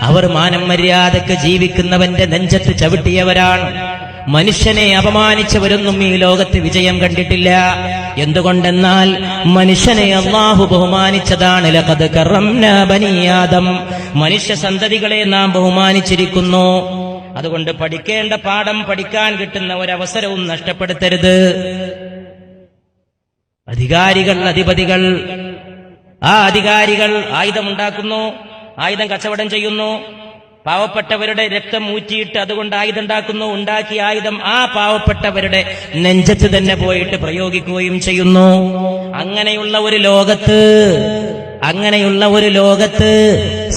അവർ മാനം മര്യാദക്ക് ജീവിക്കുന്നവന്റെ നെഞ്ചത്ത് ചവിട്ടിയവരാണ്. മനുഷ്യനെ അപമാനിച്ചവരൊന്നും ഈ ലോകത്ത് വിജയം കണ്ടിട്ടില്ല. എന്തുകൊണ്ടെന്നാൽ മനുഷ്യനെ അല്ലാഹു ബഹുമാനിച്ചതാണ്. ലഖദ് കറംനാ ബനീ ആദം, മനുഷ്യ സന്തതികളെ നാം ബഹുമാനിച്ചിരിക്കുന്നു. അതുകൊണ്ട് പഠിക്കേണ്ട പാഠം പഠിക്കാൻ കിട്ടുന്ന ഒരവസരവും നഷ്ടപ്പെടുത്തരുത്. അധികാരികൾ, അധിപതികൾ, ആ അധികാരികൾ ആയുധമുണ്ടാക്കുന്നു, ആയുധം കച്ചവടം ചെയ്യുന്നു, പാവപ്പെട്ടവരുടെ രക്തം ഊറ്റിയിട്ട് അതുകൊണ്ട് ആയുധം ഉണ്ടാക്കുന്നു. ഉണ്ടാക്കിയ ആയുധം ആ പാവപ്പെട്ടവരുടെ നെഞ്ചത്ത് തന്നെ പോയിട്ട് പ്രയോഗിക്കുകയും ചെയ്യുന്നു. അങ്ങനെയുള്ള ഒരു ലോകത്ത്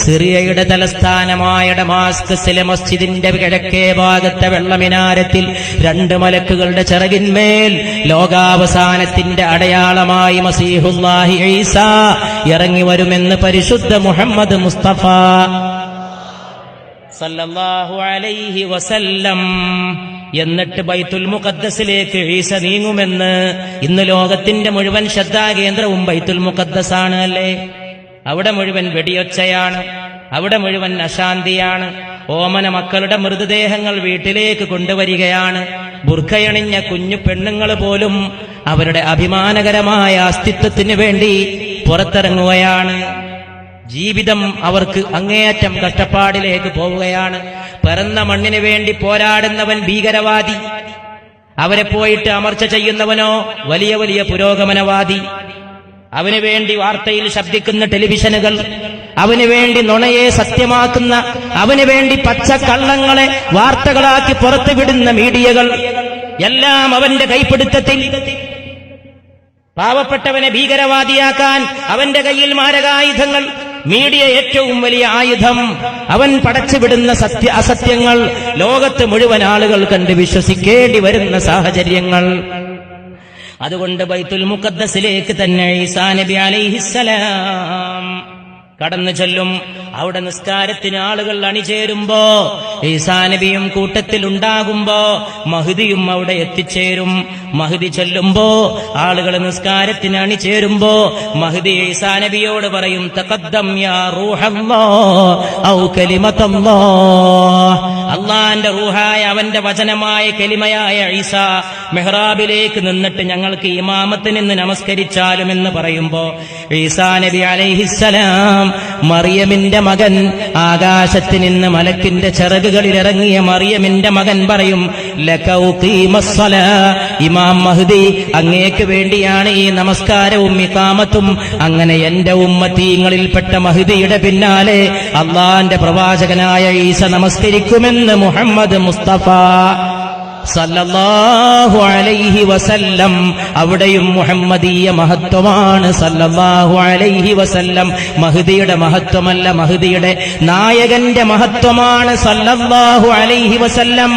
സിറിയയുടെ തലസ്ഥാനമായ ഡമാസ്കസിലെ മസ്ജിദിന്റെ കിഴക്കേ ഭാഗത്തെ വെള്ളമിനാരത്തിൽ 2 മലക്കുകളുടെ ചിറകിന്മേൽ ലോകാവസാനത്തിന്റെ അടയാളമായി മസീഹുല്ലാഹി ഈസാ ഇറങ്ങി വരുമെന്ന് പരിശുദ്ധ മുഹമ്മദ് മുസ്തഫ സല്ലല്ലാഹു അലൈഹി വസല്ലം. എന്നിട്ട് ബൈത്തുൽ മുഖദ്ദസിലേക്ക് ഈസ നീങ്ങുമെന്ന്. ഇന്ന് ലോകത്തിന്റെ മുഴുവൻ ശ്രദ്ധാകേന്ദ്രവും ബൈത്തുൽ മുഖദ്ദസാണ് അല്ലേ? അവിടെ മുഴുവൻ വെടിയൊച്ചയാണ്, അവിടെ മുഴുവൻ അശാന്തിയാണ്. ഓമന മക്കളുടെ മൃതദേഹങ്ങൾ വീട്ടിലേക്ക് കൊണ്ടുവരികയാണ്. ബുർഖയണിഞ്ഞ കുഞ്ഞു പെണ്ണുങ്ങൾ പോലും അവരുടെ അഭിമാനകരമായ അസ്തിത്വത്തിന് വേണ്ടി പുറത്തിറങ്ങുകയാണ്. ജീവിതം അവർക്ക് അങ്ങേയറ്റം കഷ്ടപ്പാടിലേക്ക് പോവുകയാണ്. പിറന്ന മണ്ണിന് വേണ്ടി പോരാടുന്നവൻ ഭീകരവാദി, അവരെ പോയിട്ട് അമർച്ച ചെയ്യുന്നവനോ വലിയ വലിയ പുരോഗമനവാദി. അവന് വേണ്ടി വാർത്തയിൽ ശബ്ദിക്കുന്ന ടെലിവിഷനുകൾ, അവന് വേണ്ടി നുണയെ സത്യമാക്കുന്ന, അവന് വേണ്ടി പച്ചക്കള്ളങ്ങളെ വാർത്തകളാക്കി പുറത്തുവിടുന്ന മീഡിയകൾ എല്ലാം അവന്റെ കൈപ്പിടുത്തത്തിൽ. പാവപ്പെട്ടവനെ ഭീകരവാദിയാക്കാൻ അവന്റെ കയ്യിൽ മാരകായുധങ്ങൾ. മീഡിയ ഏറ്റവും വലിയ ആയുധം. അവൻ പടച്ചുവിടുന്ന അസത്യങ്ങൾ ലോകത്ത് മുഴുവൻ ആളുകൾ കണ്ട് വിശ്വസിക്കേണ്ടി വരുന്ന സാഹചര്യങ്ങൾ. അതുകൊണ്ട് ബൈത്തുൽ മുഖദ്ദസിലേക്ക് തന്നെ ഈസാ നബി അലൈഹിസ്സലാം കടന്നു ചെല്ലും. അവിടെ നിസ്കാരത്തിന് ആളുകൾ അണിചേരുമ്പോ, ഈസാ നബിയും കൂട്ടത്തിൽ ഉണ്ടാകുമ്പോ മഹ്ദിയും അവിടെ എത്തിച്ചേരും. മഹ്ദി ചെല്ലുമ്പോ, ആളുകൾ നിസ്കാരത്തിന് അണിചേരുമ്പോ മഹ്ദി ഈസാ നബിയോട് പറയും, തഖദ്ദം യാ റൂഹല്ലാഹ് ഔ കലിമത്തല്ലാഹ്. അല്ലാഹുവിന്റെ റൂഹായ, അവന്റെ വചനമായ കലിമയായ ഈസാ മെഹ്റാബിലേക്ക് നിന്നിട്ട് ഞങ്ങൾക്ക് ഇമാമത്തിന് നിന്ന് നമസ്കരിച്ചാലും എന്ന് പറയുമ്പോ ഈസാ നബി അലൈഹിസ്സലാം, മറിയമിന്റെ മകൻ, ആകാശത്ത് നിന്ന് മലക്കിന്റെ ചിറകുകളിൽ ഇറങ്ങിയ മറിയമിന്റെ മകൻ പറയും, ലക ഉഖീമസ്സലാ, ഇമാം മഹ്ദി അങ്ങേക്ക് വേണ്ടിയാണ് ഈ നമസ്കാരവും ഇഖാമത്തും. അങ്ങനെ എന്റെ ഉമ്മത്തീങ്ങളിൽപ്പെട്ട മഹ്ദിയുടെ പിന്നാലെ അള്ളാന്റെ പ്രവാചകനായ ഈസ നമസ്കരിക്കുമെന്ന് മുഹമ്മദ് മുസ്തഫ സല്ലല്ലാഹു അലൈഹി വസല്ലം. അവിടെയും മുഹമ്മദീയ മഹത്വമാണ്. സല്ലല്ലാഹു അലൈഹി വസല്ലം മഹ്ദിയുടെ മഹത്വമല്ല, മഹ്ദിയുടെ നായകന്റെ മഹത്വമാണ്. സല്ലല്ലാഹു അലൈഹി വസല്ലം.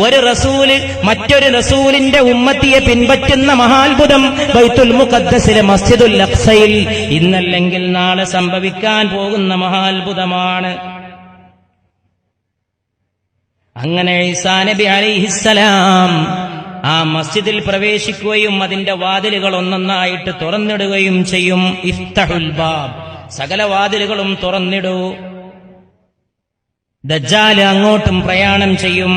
ഒരു റസൂല് മറ്റൊരു റസൂലിന്റെ ഉമ്മത്തിയെ പിൻപറ്റുന്ന മഹാത്ഭുതം ബൈത്തുൽ മുഖദ്ദസിലെ മസ്ജിദുൽ അഖ്സയിൽ ഇന്നല്ലെങ്കിൽ നാളെ സംഭവിക്കാൻ പോകുന്ന മഹാത്ഭുതമാണ്. അങ്ങനെ ഈസാ നബി അലൈഹിസ്സലാം ആ മസ്ജിദിൽ പ്രവേശിക്കുകയും അതിന്റെ വാതിലുകൾ ഒന്നൊന്നായിട്ട് തുറന്നിടുകയും ചെയ്യും. ഇഫ്തഹുൽ ബാബ്, സകല വാതിലുകളും തുറന്നിടൂ. ദജ്ജാൽ അങ്ങോട്ടും പ്രയാണം ചെയ്യും.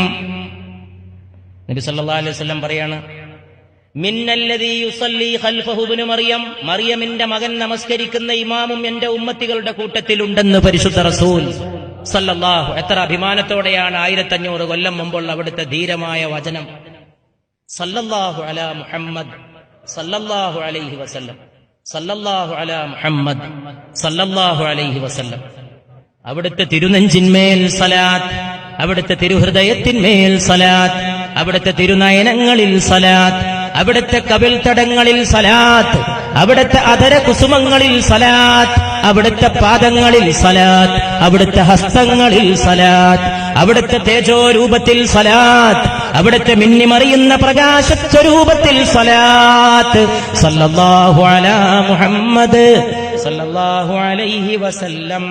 നബി സല്ലല്ലാഹു അലൈഹി വസല്ലം പറയാണ്, മിന്നല്ലദീ യുസല്ലി ഖൽഫഹു ഇബ്നു മറിയം, മറിയമിന്റെ മകൻ നമസ്കരിക്കുന്ന ഇമാമും എന്റെ ഉമ്മത്തികളുടെ കൂട്ടത്തിലുണ്ടെന്ന് പരിശുദ്ധ റസൂൽ സല്ലല്ലാഹു. എത്ര അഭിമാനത്തോടെയാണ് 1500 കൊല്ലം മുമ്പുള്ള അവിടുത്തെ ധീരമായ വചനം. സല്ലല്ലാഹു അലാ മുഹമ്മദ് സല്ലല്ലാഹു അലൈഹി വസല്ലം, സല്ലല്ലാഹു അലാ മുഹമ്മദ് സല്ലല്ലാഹു അലൈഹി വസല്ലം. അവിടുത്തെ തിരുനെഞ്ചിന്മേൽ സലാത്ത്, അവിടുത്തെ തിരുഹൃദയത്തിന്മേൽ സലാത്ത്, അവിടുത്തെ തിരുനയനങ്ങളിൽ സലാത്ത്, അവിടുത്തെ കവിൾ തടങ്ങളിൽ സലാത്ത്, അവിടുത്തെ അധര കുസുമങ്ങളിൽ സലാത്ത്, അവിടുത്തെ പാദങ്ങളിൽ സലാത്ത്, അവിടുത്തെ ഹസ്തങ്ങളിൽ സലാത്ത്, അവിടുത്തെ തേജോരൂപത്തിൽ സലാത്ത്, അവിടുത്തെ മിന്നിമറിയുന്ന പ്രകാശസ്വരൂപത്തിൽ സലാത്ത്. സല്ലല്ലാഹു അലാ മുഹമ്മദ് സല്ലല്ലാഹു അലൈഹി വസല്ലം.